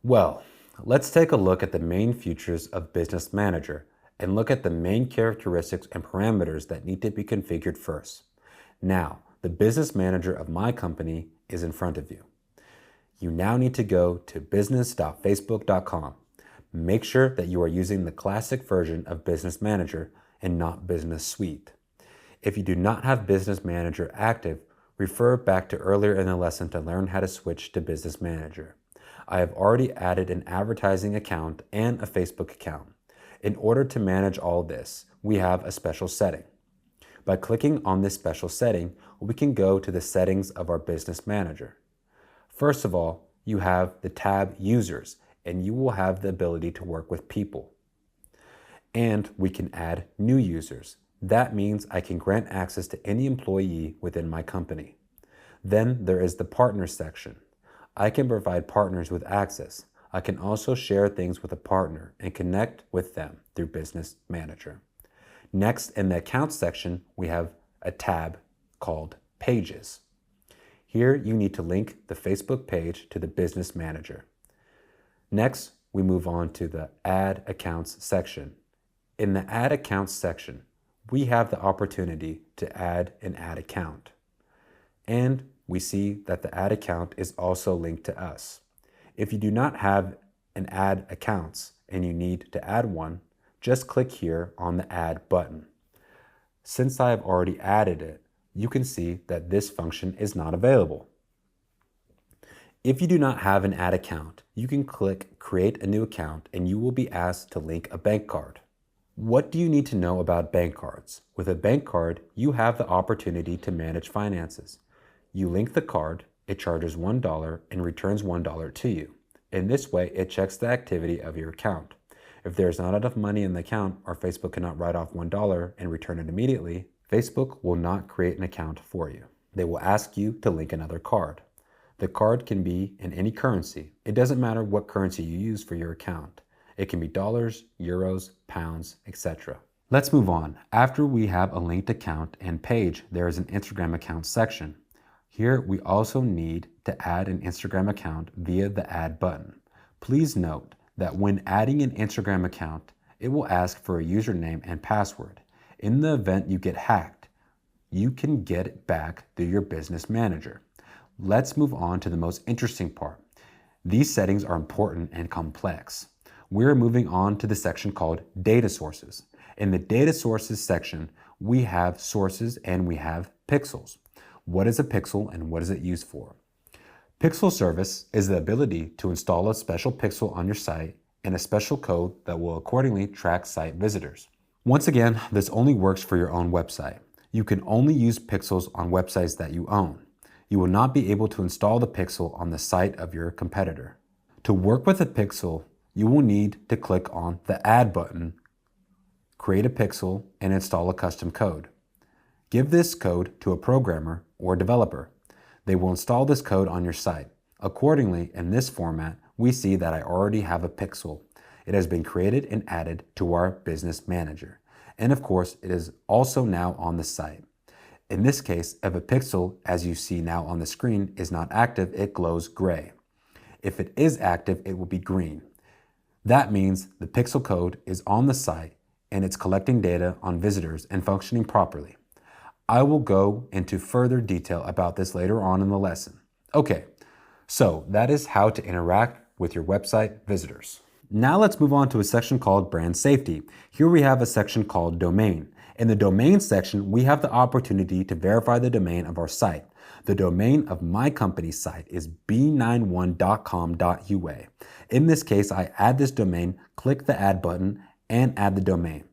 Well, let's take a look at the main features of Business Manager and look at the main characteristics and parameters that need to be configured first. Now, the Business Manager of my company is in front of you. You now need to go to business.facebook.com. Make sure that you are using the classic version of Business Manager and not Business Suite. If you do not have Business Manager active, refer back to earlier in the lesson to learn how to switch to Business Manager. I have already added an advertising account and a Facebook account. In order to manage all this, we have a special setting. By clicking on this special setting, we can go to the settings of our Business Manager. First of all, you have the tab Users, and you will have the ability to work with people. And we can add new users. That means I can grant access to any employee within my company. Then there is the Partners section. I can provide partners with access. I can also share things with a partner and connect with them through Business Manager. Next, in the Accounts section, we have a tab called Pages. Here, you need to link the Facebook page to the Business Manager. Next, we move on to the Add Accounts section. In the Add Accounts section, we have the opportunity to add an ad account. And we see that the ad account is also linked to us. If you do not have an ad accounts and you need to add one, just click here on the Add button. Since I have already added it, you can see that this function is not available. If you do not have an ad account, you can click Create a new account and you will be asked to link a bank card. What do you need to know about bank cards? With a bank card, you have the opportunity to manage finances. You link the card, it charges $1 and returns $1 to you. In this way, it checks the activity of your account. If there is not enough money in the account or Facebook cannot write off $1 and return it immediately, Facebook will not create an account for you. They will ask you to link another card. The card can be in any currency. It doesn't matter what currency you use for your account. It can be dollars, euros, pounds, etc. Let's move on. After we have a linked account and page, there is an Instagram account section. Here we also need to add an Instagram account via the Add button. Please note that when adding an Instagram account, it will ask for a username and password. In the event you get hacked, you can get it back through your Business Manager. Let's move on to the most interesting part. These settings are important and complex. We're moving on to the section called Data Sources. In the Data Sources section, we have sources and we have pixels. What is a pixel and what is it used for? Pixel service is the ability to install a special pixel on your site and a special code that will accordingly track site visitors. Once again, this only works for your own website. You can only use pixels on websites that you own. You will not be able to install the pixel on the site of your competitor. To work with a pixel, you will need to click on the Add button, create a pixel, and install a custom code. Give this code to a programmer or developer. They will install this code on your site. Accordingly, in this format, we see that I already have a pixel. It has been created and added to our Business Manager. And of course, it is also now on the site. In this case, if a pixel, as you see now on the screen, is not active, it glows gray. If it is active, it will be green. That means the pixel code is on the site and it's collecting data on visitors and functioning properly. I will go into further detail about this later on in the lesson. Okay, so that is how to interact with your website visitors. Now let's move on to a section called Brand Safety. Here we have a section called Domain. In the Domain section, we have the opportunity to verify the domain of our site. The domain of my company's site is b91.com.ua. In this case, I add this domain, click the Add button, and add the domain.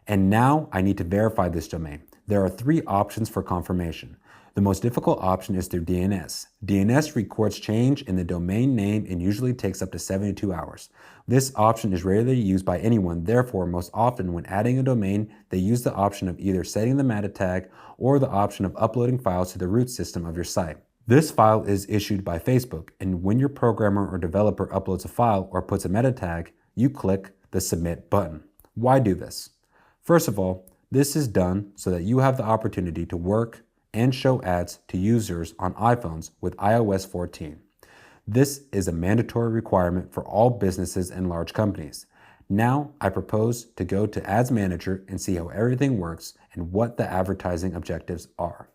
And now I need to verify this domain. There are 3 options for confirmation. The most difficult option is through DNS. DNS records change in the domain name and usually takes up to 72 hours. This option is rarely used by anyone, therefore most often when adding a domain, they use the option of either setting the meta tag or the option of uploading files to the root system of your site. This file is issued by Facebook, and when your programmer or developer uploads a file or puts a meta tag, you click the Submit button. Why do this? First of all, this is done so that you have the opportunity to work and show ads to users on iPhones with iOS 14. This is a mandatory requirement for all businesses and large companies. Now, I propose to go to Ads Manager and see how everything works and what the advertising objectives are.